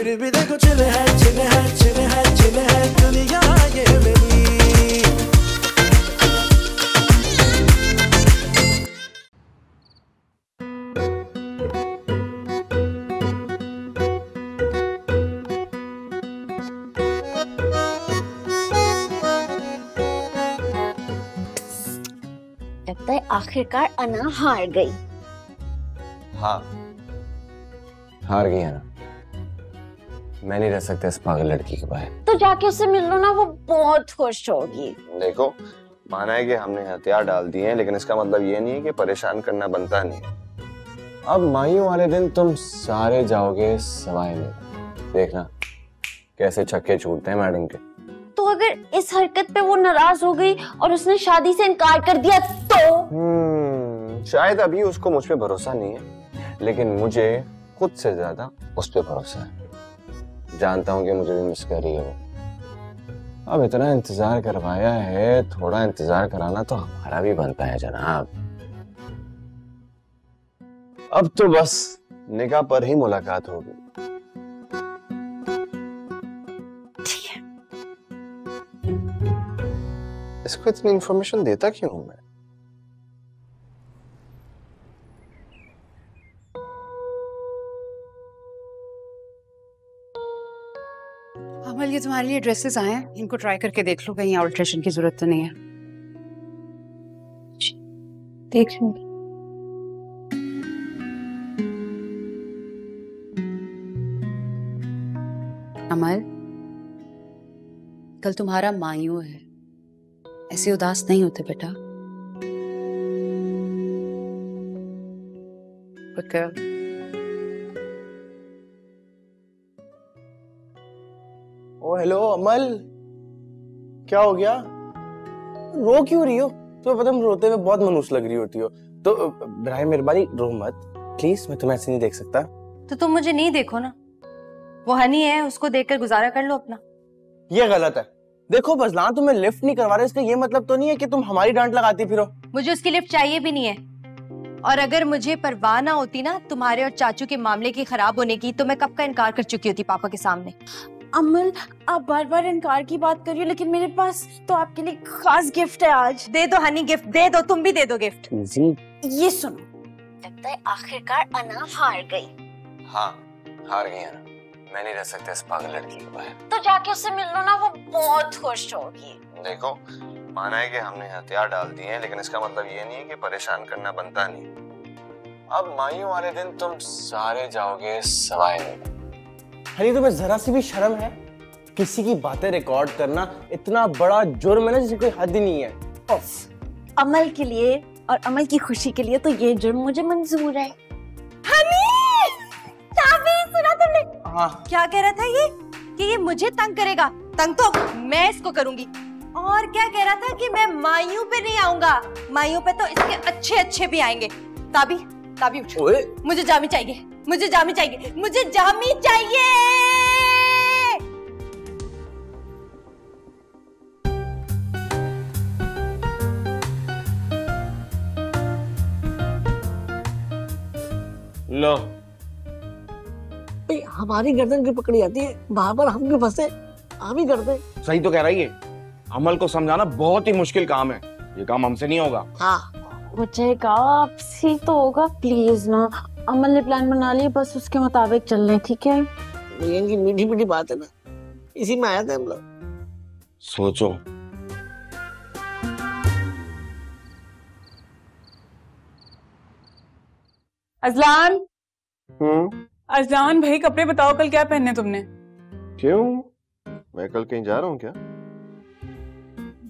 फिर भी देखो चिल है चिल है चिल है चिल है दुनिया ये मेरी। लगता है आखिरकार अना हार गई। हाँ, हार गई है ना। मैं नहीं रह सकता इस पागल लड़की के बाहर। तो जाके उससे मिल लो ना, वो बहुत खुश होगी। देखो, माना है कि हमने हथियार डाल दिए हैं, लेकिन इसका मतलब ये नहीं है कि परेशान करना बनता नहीं। अब मायूं वाले दिन तुम सारे जाओगे सवाई में, देखना कैसे छक्के छूटते हैं मैडम के। तो अगर इस हरकत पे वो नाराज हो गई और उसने शादी से इनकार कर दिया तो? शायद अभी उसको मुझ पे भरोसा नहीं है, लेकिन मुझे खुद से ज्यादा उस पे भरोसा है। जानता हूँ कि मुझे भी मिस कर रही है वो। अब इतना इंतजार करवाया है, थोड़ा इंतजार कराना तो हमारा भी बनता है जनाब। अब तो बस निकाह पर ही मुलाकात होगी। ठीक है। इसको इतनी इंफॉर्मेशन देता क्यों हूं मैं? अमल, ये तुम्हारे लिए ड्रेसेस आए हैं, इनको ट्राई करके देख लो, कहीं ऑल्ट्रेशन की जरूरत तो नहीं है। देख लूंगी। अमल, कल तुम्हारा मायूं है, ऐसे उदास नहीं होते बेटा। ओ हेलो अमल, क्या हो गया? रो क्यों रही हो? तो पता तुम रोते हुए बहुत मनहूस लग रही होती हो। तो बराए मेहरबानी रो मत प्लीज, मैं तुम्हें ऐसे नहीं देख सकता। तो तुम मुझे नहीं देखो ना, वो हनी है, उसको देखकर गुजारा कर लो अपना। ये गलत है। देखो बजलान, तुम्हें लिफ्ट नहीं करवा रहे, इसका ये मतलब तो नहीं है कि तुम हमारी डांट लगाती फिरो। मुझे उसकी लिफ्ट चाहिए भी नहीं है, और अगर मुझे परवाह ना होती ना तुम्हारे और चाचू के मामले की खराब होने की, तो मैं कब का इनकार कर चुकी होती पापा के सामने। अमल, आप बार बार इनकार की बात कर रही हो, लेकिन मेरे पास तो आपके लिए खास गिफ्ट है आज। दे दो हनी, गिफ्ट दे दो, तुम भी दे दो गिफ्ट। जी ये सुनो, लगता है आखिरकार अना हार गई। हाँ, हार गई है ना। मैं नहीं रह सकता इस पागल लड़की के बाहर। तो जाके उससे मिल लो ना, वो बहुत खुश होगी। देखो, माना है कि हमने हथियार डाल दिए हैं, लेकिन इसका मतलब ये नहीं है कि परेशान करना बनता नहीं। अब मायूं वाले दिन तुम सारे जाओगे सवाई में। हनी, तुम्हें जरा सी भी शर्म है? किसी की बातें रिकॉर्ड करना इतना बड़ा जुर्म है ना, जिसे कोई हद ही नहीं है। अमल के लिए और अमल की खुशी के लिए तो ये जुर्म मुझे मंजूर है। हनी, चाबी सुना तुमने? हाँ। क्या कह रहा था ये कि ये मुझे तंग करेगा? तंग तो मैं इसको करूंगी। और क्या कह रहा था कि मैं मायूं पे नहीं आऊंगा, मायूं पे तो इसके अच्छे अच्छे भी आएंगे। ताबी, ताबी उठ। मुझे जामी चाहिए, मुझे जामी चाहिए, मुझे जामी चाहिए। लो, हमारी गर्दन की पकड़ी आती है, वहां पर हम क्यों फंसे? हम ही करते। सही तो कह रही है। अमल को समझाना बहुत ही मुश्किल काम है, ये काम हमसे नहीं होगा। हाँ, हो जाएगा, आपसे तो होगा। प्लीज ना, अमल ने प्लान बना लिया, बस उसके मुताबिक चल रहे, ठीक है? ये मीठी मीठी बात है ना, इसी में आया था हम लोग। सोचो, अजलान, अजलान भाई, कपड़े बताओ कल क्या पहनने तुमने? क्यों, मैं कल कहीं जा रहा हूँ क्या?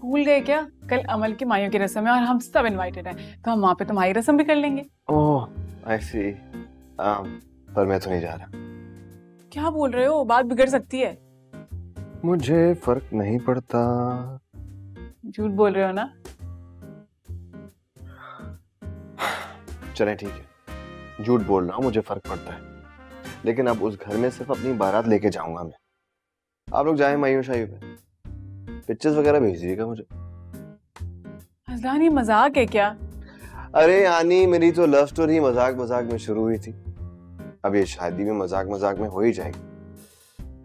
भूल गए क्या? कल अमल की मायूं की रस्म है और हम सब इनवाइटेड हैं, तो हम वहाँ पे तुम्हारी रस्म भी कर लेंगे। ओह, आई सी। पर मैं तो नहीं जा रहा। क्या बोल रहे हो? बात बिगड़ सकती है। मुझे फर्क नहीं पड़ता। झूठ बोल रहे हो ना? चलें ठीक है, झूठ बोल रहा हूँ, मुझे फर्क पड़ता है, लेकिन अब उस घर में सिर्फ अपनी बारात लेके जाऊंगा मैं। आप लोग जाएं मायूं शाही पे, पिक्चर्स वगैरह भेज दीजिएगा मुझे। अजलान, ये मजाक है क्या? अरे यानी मेरी तो लव स्टोरी मजाक मजाक में शुरू हुई थी, अब ये शादी भी मजाक मजाक में हो ही जाएगी।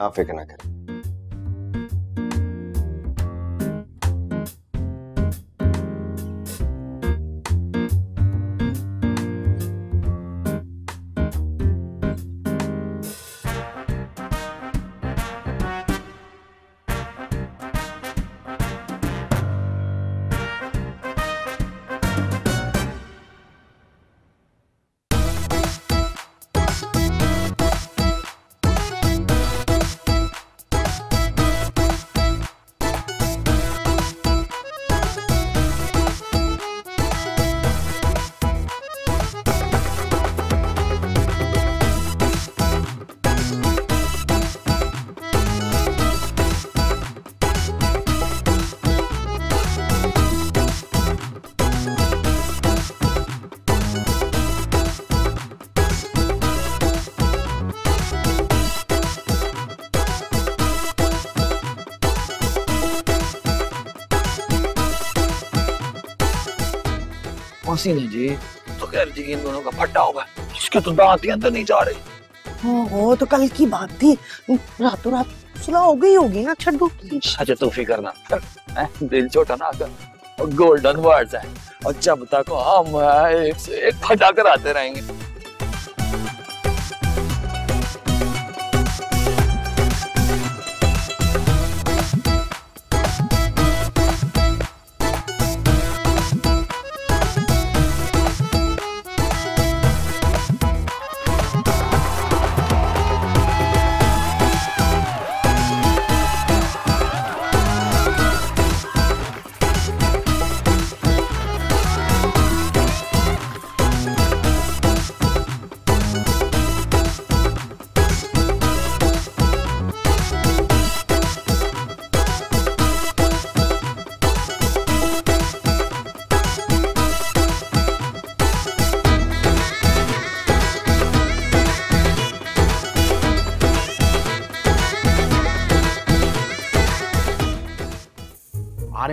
आप फिक्र ना करें। नहीं जी, तो खैर जी इन दोनों का फटा होगा, उसके तो दांत ही अंदर नहीं जा रहे। वो तो कल की बात थी, रातों रात सुलह हो गई होगी ना छड्डू की। अच्छा तो फिक्र ना कर, दिल छोटा ना कर, गोल्डन वर्ड्स है और जब तक हम एक से एक फटा कर आते रहेंगे।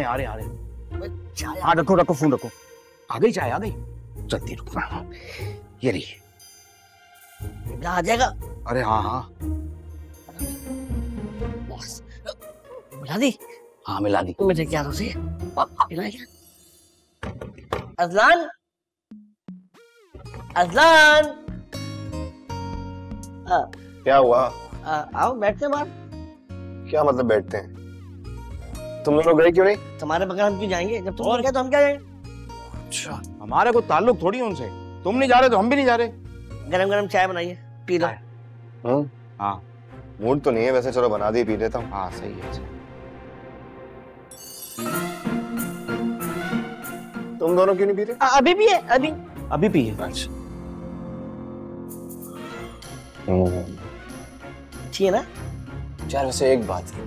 आ रहे हाँ रखो रखो फोन रखो। आ गई चाय आ गई, जल्दी रुको। ये रही आ जाएगा। अरे हाँ हाँ मिला दी। हाँ मिला दी। मुझे क्या रोसी मिला क्या? अज़लान अज़लान क्या हुआ? आओ बैठते बाहर। क्या मतलब बैठते हैं? तुम लोग गए क्यों नहीं? तुम्हारे बगैर हम क्यों जाएंगे? जब तुम नहीं गए तो हम क्या जाएंगे? अच्छा हमारा कोई ताल्लुक थोड़ी है उनसे, तुम नहीं जा रहे तो हम भी नहीं जा रहे। गरम गरम चाय बनाइए पी लो। हाँ मूड तो नहीं है वैसे, चलो बना दी पी लेता हूँ। हाँ सही है। तुम दोनों क्यों नहीं पी रहे? अभी भी है अभी पी है। अच्छा ठीक है ना यार, वैसे एक बात है,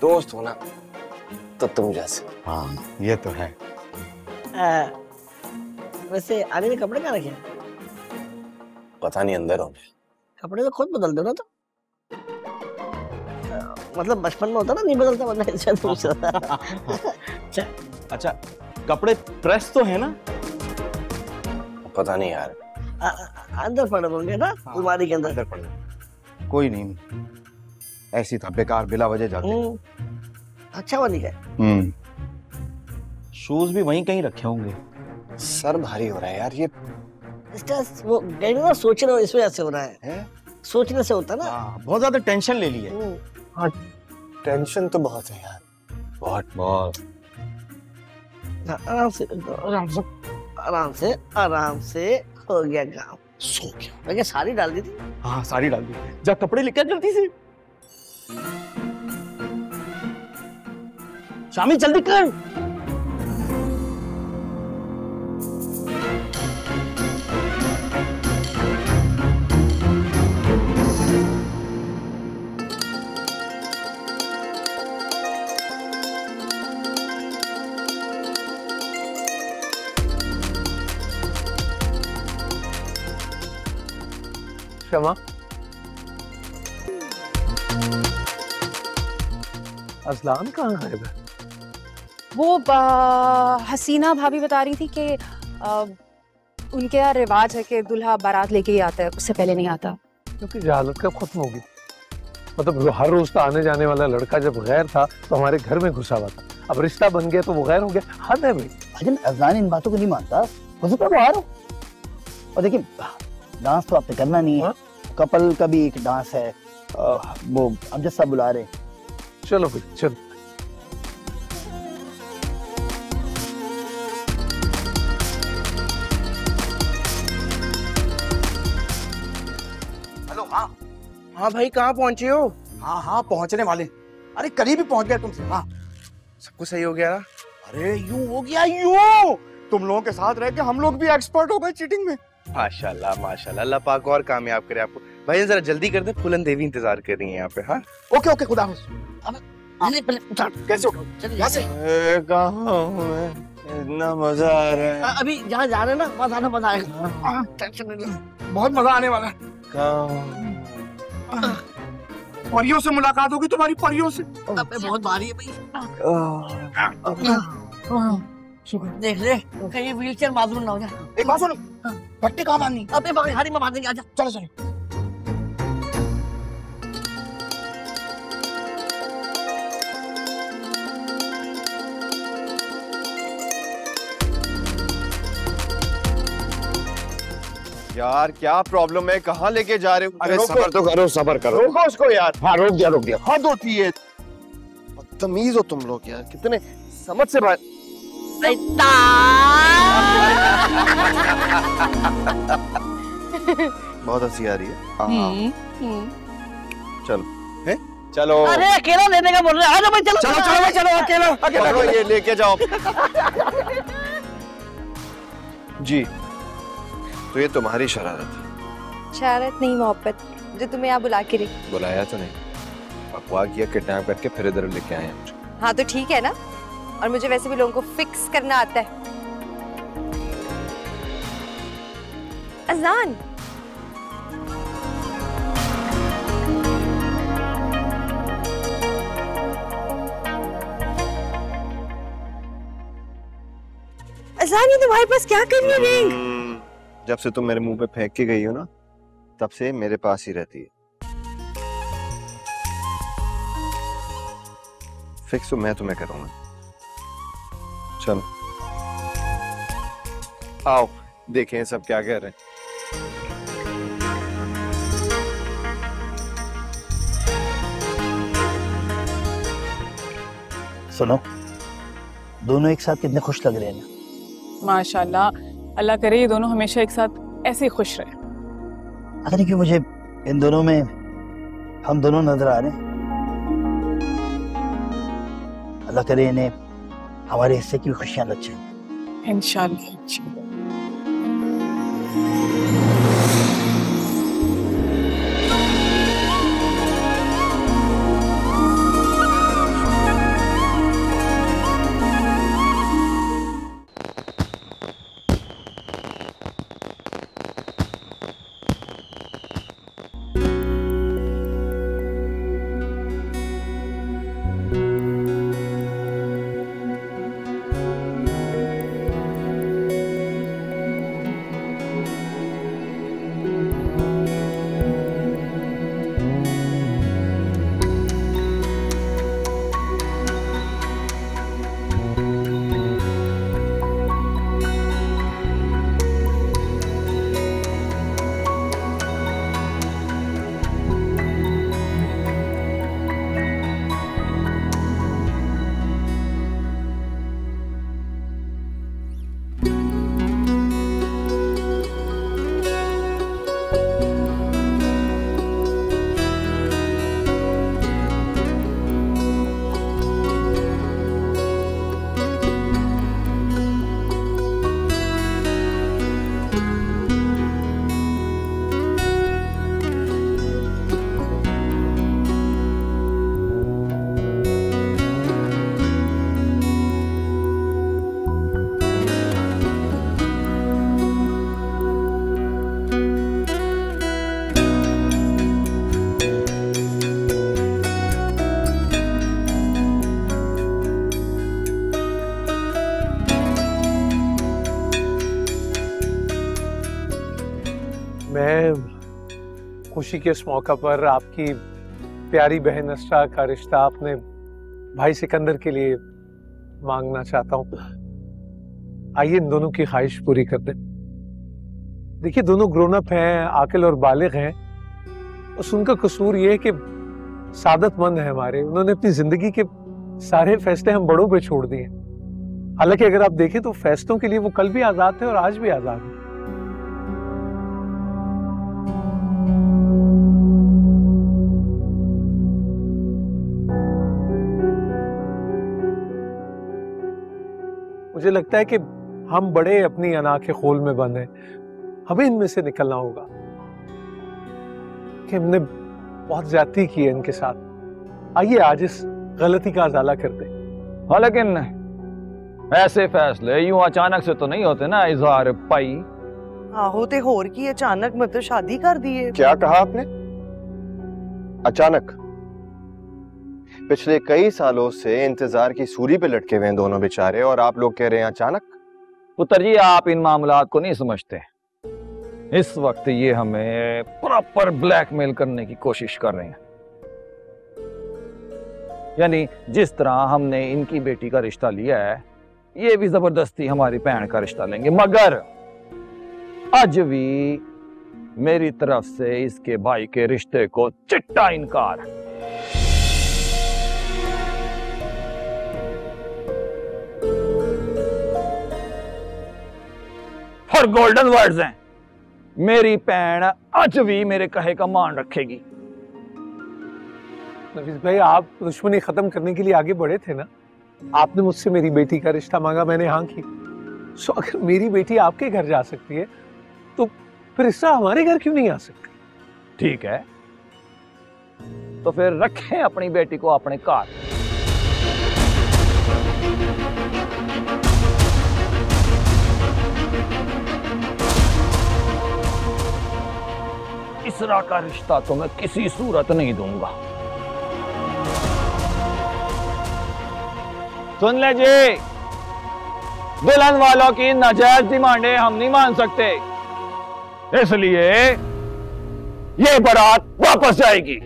दोस्त हो ना तो तुम जैसे। हाँ ये तो है। वैसे आने में कपड़े कहाँ रखे हैं? पता नहीं अंदर होंगे। कपड़े तो खुद बदल दो ना। तो मतलब बचपन में होता ना नहीं बदलता अच्छा अच्छा कपड़े प्रेस तो है ना? पता नहीं यार, अंदर पड़े होंगे ना अलमारी के अंदर। कोई नहीं, ऐसी था बेकार बिला वजह जाते। अच्छा बनी गए। शूज भी वहीं कहीं रखे होंगे। सर भारी हो रहा है यार ये। इसका वो ना सोच रहे हो इस वजह से हो रहा है? सोचने से होता ना। बहुत ज्यादा टेंशन ले ली है। हाँ टेंशन तो बहुत है यार, बहुत बहुत। आराम से आराम से आराम से आराम से हो गया काम। सो गया। मैं साड़ी डाल दी थी। हाँ साड़ी डाल दी। जा कपड़े लेकर जल्दी से। शामी जल्दी कर। क्षमा अज़लान कहाँ है? वो हसीना भाभी बता रही थी कि उनके यहाँ रिवाज है कि दूल्हा बारात लेके ही आता है, उससे पहले नहीं आता। क्योंकि जहालत कब खत्म होगी? मतलब हर रोज तो आने जाने वाला लड़का जब गैर था तो हमारे घर में घुसा हुआ था, अब रिश्ता बन गया तो वो गैर हो गया। हद है भाई। भाईजान अजलान इन बातों को नहीं मानता, हो सकता है बाहर हो। और देखिए डांस तो आपने करना नहीं है, कपल का भी एक डांस है, वो अमजद साहब बुला रहे। चलो भाई चलो। हेलो। हाँ भाई कहाँ पहुंचे हो? हाँ पहुंचने वाले, अरे करीब ही पहुंच गए तुमसे। हाँ सब कुछ सही हो गया ना? अरे यूं हो गया यूं, तुम लोगों के साथ रह के हम लोग भी एक्सपर्ट हो गए चीटिंग में। माशाल्लाह माशाल्लाह, अल्लाह पाक और कामयाब करे आपको। भाई जरा जल्दी कर दे, फूलन देवी इंतजार कर रही है यहाँ पे। हाँ ओके ओके, खुदा हाफिज़। आने पहले उठा, कैसे उठो? यहाँ से। कहाँ हूँ मैं? इतना मजा आ रहा है। अभी जहाँ जा रहे हैं ना वहाँ जाना मजा आएगा, टेंशन नहीं लो। बहुत मजा आने वाला है। परियों से मुलाकात होगी तुम्हारी, परियों से। अबे बहुत भारी है भाई। देख ले कहीं व्हीलचेयर माजूर ना हो जाए। एक बात सुनो, पट्टी कहाँ बांधनी? अबे गाड़ी में बांध देंगे, आजा। चलो चलो। यार क्या प्रॉब्लम है, कहाँ लेके जा रहे हो? अरे सबर तो करो, सबर करो। रोको उसको यार। हाँ रोक दिया। हद होती है, बदतमीज हो तुम लोग यार, कितने समझ से बात। बहुत हंसी आ रही है। चलो चलो। अरे अकेला लेने का बोल रहे हैं, भाई चलो चलो चलो चलो, अकेला चलो ये लेके जाओ। जी तो ये तुम्हारी शरारत है? शरारत नहीं मोहब्बत, जो तुम्हें यहाँ बुला के रही। बुलाया तो नहीं, अगवा किया, किडनैप करके फिर इधर लेके आए हैं। हाँ तो ठीक है ना, और मुझे वैसे भी लोगों को फिक्स करना आता है। अजान अजान, ये तुम्हारे पास क्या कर रही है रिंग? जब से तुम मेरे मुंह पे फेंक के गई हो ना, तब से मेरे पास ही रहती है। फिक्स तो मैं तुम्हें करूंगा। चलो आओ देखें सब क्या कह रहे हैं। सुनो, दोनों एक साथ कितने खुश लग रहे हैं ना। माशाल्लाह, अल्लाह करे ये दोनों हमेशा एक साथ ऐसे ही खुश रहे। पता नहीं क्यों मुझे इन दोनों में हम दोनों नजर आ रहे हैं। अल्लाह करे इन्हें हमारे हिस्से की खुशियां लग जाए। इंशाल्लाह। मैं खुशी के इस मौका पर आपकी प्यारी बहन असरा का रिश्ता अपने भाई सिकंदर के लिए मांगना चाहता हूँ। आइए इन दोनों की ख्वाहिश पूरी कर दें। देखिए दोनों ग्रोन अप हैं, आकिल और बालिग हैं। बस उनका कसूर ये है कि सादतमंद है हमारे, उन्होंने अपनी जिंदगी के सारे फैसले हम बड़ों पे छोड़ दिए। हालांकि अगर आप देखें तो फैसलों के लिए वो कल भी आजाद थे और आज भी आजाद हैं। मुझे लगता है कि हम बड़े अपनी अना के खोल में बंद हैं, हमें इनमें से निकलना होगा कि हमने बहुत ज्यादती की है इनके साथ। आइए आज इस गलती का अजाला करते हैं। हाँ लेकिन ऐसे फैसले यूं अचानक से तो नहीं होते ना इजहार पाई। आहो ते होर की अचानक मतलब शादी कर दी है। क्या कहा आपने? अचानक? पिछले कई सालों से इंतजार की सूली पे लटके हुए हैं दोनों बेचारे, और आप लोग कह रहे हैं अचानक? पुत्र जी आप इन मामलात को नहीं समझते। इस वक्त ये हमें प्रॉपर ब्लैकमेल करने की कोशिश कर रहे हैं। यानी जिस तरह हमने इनकी बेटी का रिश्ता लिया है, ये भी जबरदस्ती हमारी बहन का रिश्ता लेंगे। मगर आज भी मेरी तरफ से इसके भाई के रिश्ते को चिट्टा इनकार। और गोल्डन वर्ड्स हैं, मेरी बहन आज भी मेरे कहे का मान रखेगी। नफीस भाई आप दुश्मनी खत्म करने के लिए आगे बढ़े थे ना, आपने मुझसे मेरी बेटी का रिश्ता मांगा, मैंने हाँ की। सो अगर मेरी बेटी आपके घर जा सकती है तो फिर रिश्ता हमारे घर क्यों नहीं आ सकती? ठीक है तो फिर रखें अपनी बेटी को अपने घर। इसरा का रिश्ता तो मैं किसी सूरत नहीं दूंगा। सुन ले जी, दुल्हन वालों की नाजायज डिमांडें हम नहीं मान सकते, इसलिए ये बारात वापस जाएगी।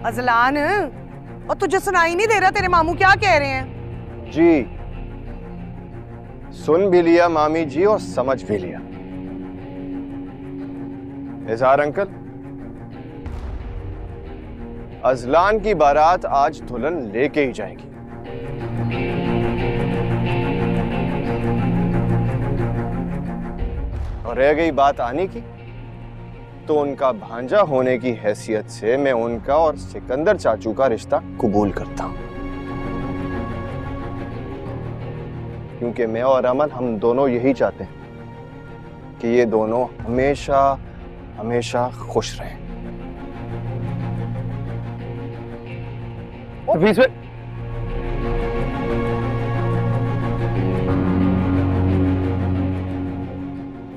अजलान, और तुझे सुनाई नहीं दे रहा तेरे मामू क्या कह रहे हैं? जी सुन भी लिया मामी जी और समझ भी लिया। इजहार अंकल, अजलान की बारात आज दुल्हन लेके ही जाएगी। और रह गई बात आने की, तो उनका भांजा होने की हैसियत से मैं उनका और सिकंदर चाचू का रिश्ता कबूल करता हूं, क्योंकि मैं और अमन हम दोनों यही चाहते हैं कि ये दोनों हमेशा हमेशा खुश रहें।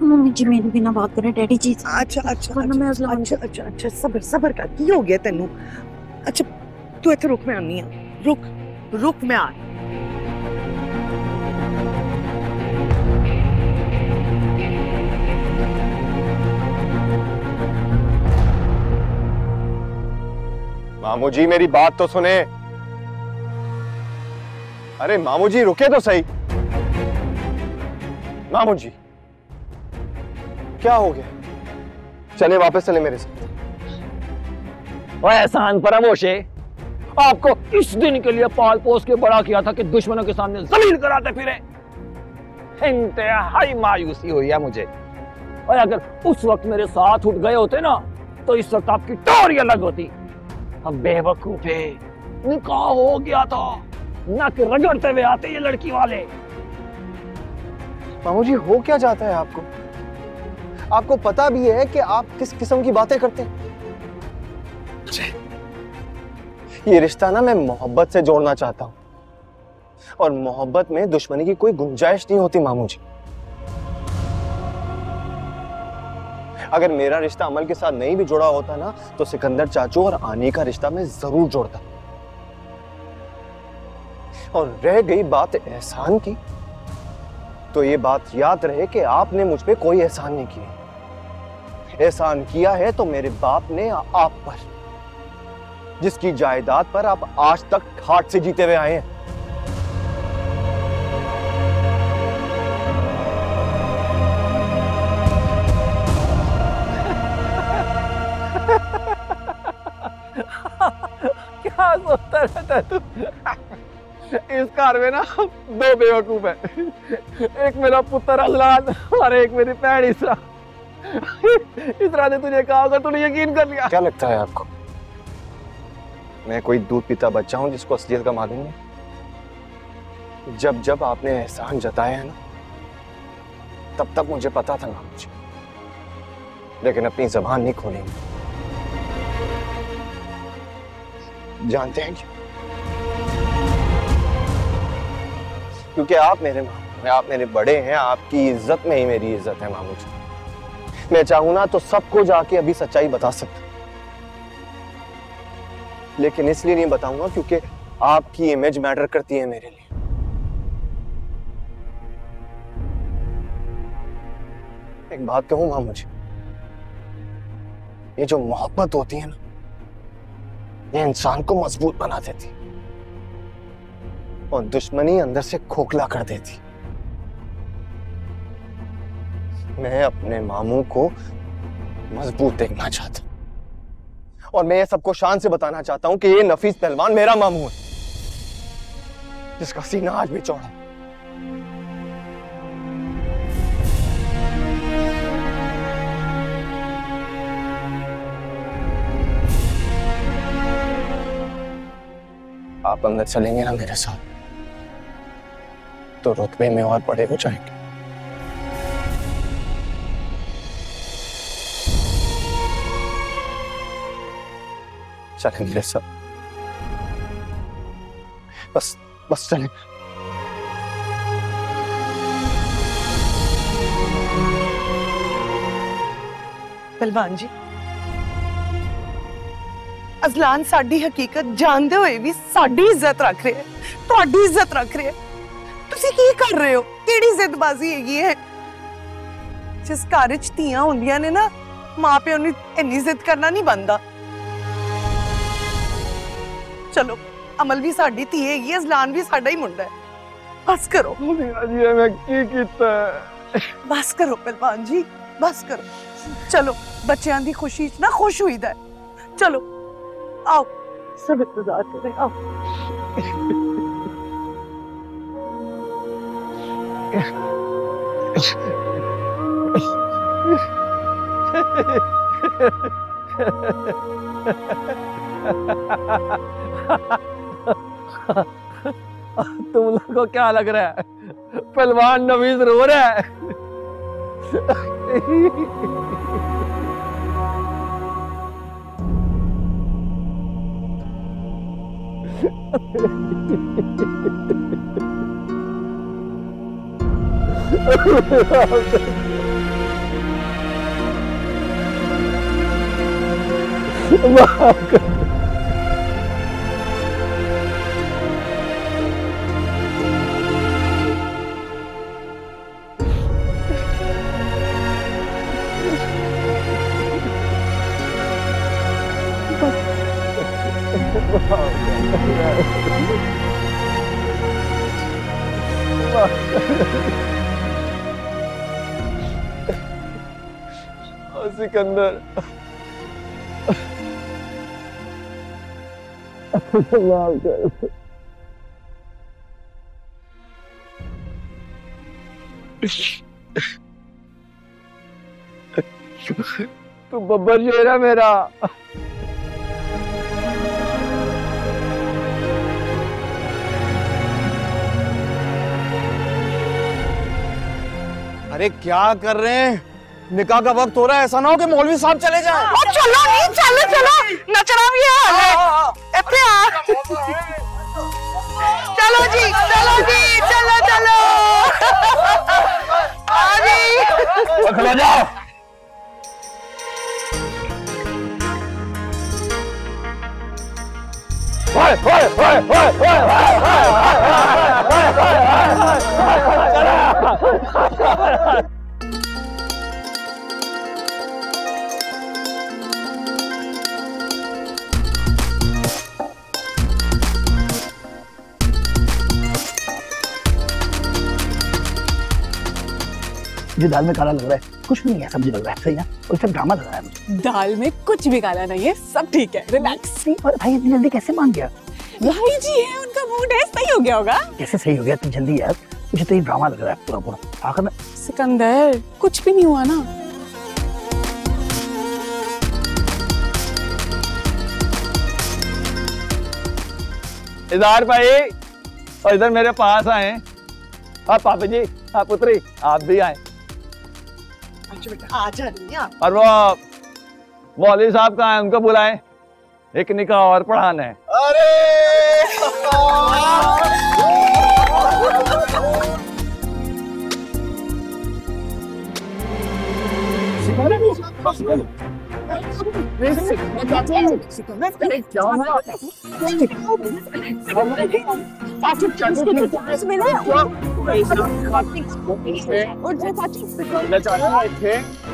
मम्मी जी मेरी बिना बात करें डैडी जी। अच्छा सबर सबर कर, की हो गया तेनू? अच्छा तू इत्थे रुक, मैं आनी हां। रुक मैं आ। मामू जी मेरी बात तो सुने। अरे मामू जी रुके तो सही। मामू जी क्या हो गया? चले वापस चले मेरे साथ। वह एहसान फरामोशे, आपको इस दिन के लिए पाल पोस के बड़ा किया था कि दुश्मनों के सामने जमीन कराते फिरे। इंतहाई मायूसी हुई है मुझे। और अगर उस वक्त मेरे साथ उठ गए होते ना, तो इस वक्त आपकी टोरी अलग होती। हम बेवकूफ है, निकाह हो गया था, नक रगड़ते हुए आते ये लड़की वाले। मामू जी हो क्या जाता है आपको? आपको पता भी है कि आप किस किस्म की बातें करते हैं। ये रिश्ता ना मैं मोहब्बत से जोड़ना चाहता हूं, और मोहब्बत में दुश्मनी की कोई गुंजाइश नहीं होती मामू जी। अगर मेरा रिश्ता अमल के साथ नहीं भी जुड़ा होता ना, तो सिकंदर चाचू और आनी का रिश्ता मैं जरूर जोड़ता। और रह गई बात एहसान की, तो ये बात याद रहे कि आपने मुझ पे कोई एहसान नहीं किया। एहसान किया है तो मेरे बाप ने आप पर, जिसकी जायदाद पर आप आज तक ठाट से जीते हुए आए हैं। क्या सोचता रहता है तू? इस कार में ना दो बेवकूफ है, एक मेरा पुत्र अजलान और एक मेरी बहन इसरा। इसरा ने तुझे कहा होगा, तूने यकीन कर लिया। क्या लगता है आपको मैं कोई दूध पीता बच्चा हूं जिसको असलियत का मालूम नहीं? जब जब आपने एहसान जताया है ना, तब तक मुझे पता था ना मुझे, लेकिन अपनी जबान नहीं खोलेंगे। जानते हैं क्यों? क्योंकि आप मेरे मामू हैं, आप मेरे बड़े हैं, आपकी इज्जत में ही मेरी इज्जत है मामू जी। मैं चाहूं ना तो सबको जाके अभी सच्चाई बता सकता, लेकिन इसलिए नहीं बताऊंगा क्योंकि आपकी इमेज मैटर करती है मेरे लिए। एक बात कहूं मामू जी, ये जो मोहब्बत होती है ना, ये इंसान को मजबूत बना देती और दुश्मनी अंदर से खोखला कर देती। मैं अपने मामू को मजबूत देखना चाहता हूं और मैं ये सबको शान से बताना चाहता हूं कि ये नफीस पहलवान मेरा मामू है, जिसका सीना आज भी चौड़ा है। आप अंदर चलेंगे ना मेरे साथ, तो रुतबे में और बड़े हो जाएंगे। चलें मेरे साथ, बस चलें। पहलवान जी, अजलान साडी हकीकत जानते हुए भी साडी इज्जत रख रहे हैं, तुहाडी इज्जत रख रहे हैं। तुसी की कर रहे हो? केड़ी जिद्दबाजी हैगी है? जिस घर च धीआं हुंदियां ने ना, मां प्यो ने इन्नी जिद करना नहीं बनदा। चलो, अमल भी साडी धी हैगी, अजलान भी साडा ही मुंडा है। बस करो। मैं की कीता? बस करो पहलवान जी, बस करो। चलो, बच्चों की खुशी च ना खुश हुई दा। चलो आओ, सब इंतजार करें। आओ। तुम लोग को क्या लग रहा है? पहलवान नवीज रो रहा है। सिकंदर, तू बब्बर शेर है मेरा। अरे क्या कर रहे हैं? निकाह का वक्त हो रहा है, ऐसा ना हो कि मौलवी साहब चले जाएं। चलो नहीं, चलो चलो, नचना भी है। इतने आ। चलो जी, चलो जी, चलो चलो। खड़ा जाओ। जो दाल में काला लग रहा है कुछ नहीं है, सब्जी लग रहा है, सही ना? और सब ड्रामा लग रहा है मुझे। दाल में कुछ भी काला नहीं है, सब ठीक है, रिलैक्स। और भाई इतनी जल्दी कैसे मान गया? भाई जी है, उनका मूड है, सही हो गया होगा। कैसे सही हो गया इतनी जल्दी यार? मुझे तो ये ड्रामा लग रहा है पूरा पूरा। आखिर में सिकंदर कुछ भी नहीं हुआ ना। इधर भाई, और इधर मेरे पास आए। हाँ पापा जी, हाँ पुत्री, आप भी आए। अच्छा बेटा आजा नहीं। और वो मौलवी साहब कहाँ हैं, उनको बुलाएं, एक निकाह और पढ़ाना है। अरे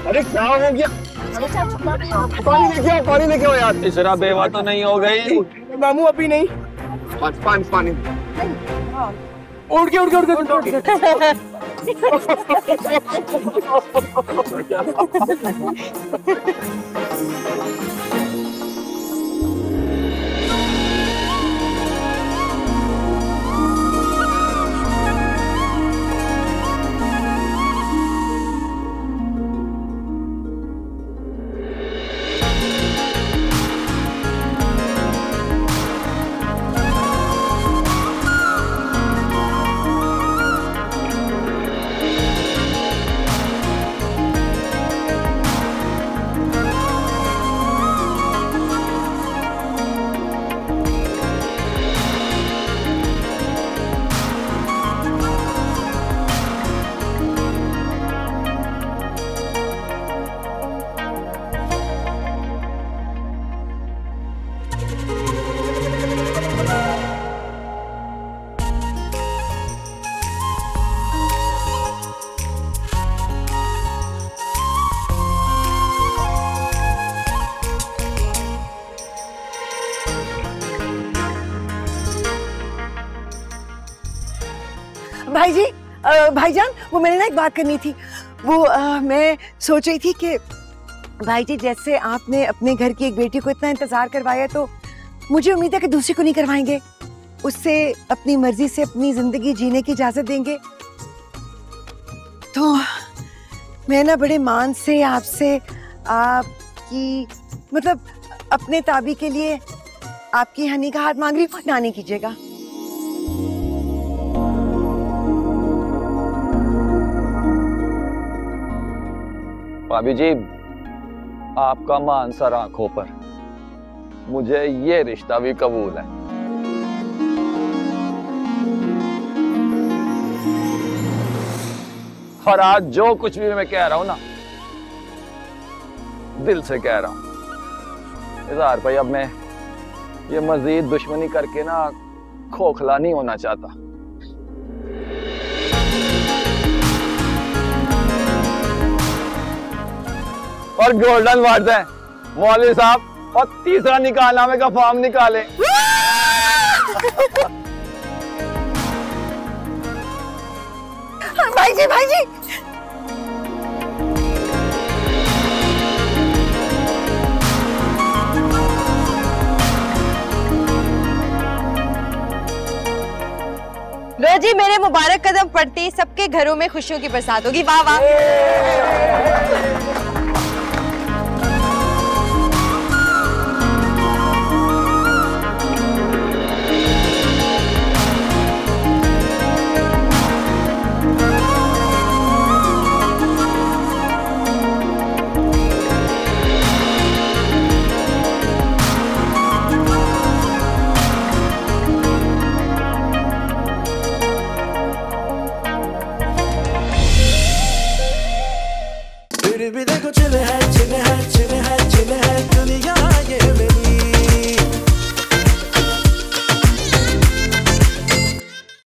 अरे क्या हो गया? पानी लेके आओ यार। इसरा बेवा तो नहीं हो गई? मामू अभी नहीं। पानी पानी उड़ के भाई जी, भाईजान, वो मैंने ना एक बात करनी थी। वो मैं सोच रही थी कि भाई जी जैसे आपने अपने घर की एक बेटी को इतना इंतजार करवाया, तो मुझे उम्मीद है कि दूसरी को नहीं करवाएंगे, उससे अपनी मर्जी से अपनी जिंदगी जीने की इजाजत देंगे। तो मैं ना बड़े मान से आपसे आपकी मतलब अपने ताबी के लिए आपकी हनी का हाथ मांग रही हूँ, ना नहीं कीजिएगा। भाभी जी, आपका मान सर आंखों पर, मुझे ये रिश्ता भी कबूल है। और आज जो कुछ भी मैं कह रहा हूं ना, दिल से कह रहा हूं। इज़हार भाई, अब मैं ये मजीद दुश्मनी करके ना खोखला नहीं होना चाहता। और गोल्डन वर्ड्स हैं मौलवी साहब, और तीसरा निकालनामे का फॉर्म निकाले। भाई जी, भाई जी, लो जी, मेरे मुबारक कदम पड़ते ही सबके घरों में खुशियों की बरसात होगी। वाह वाह।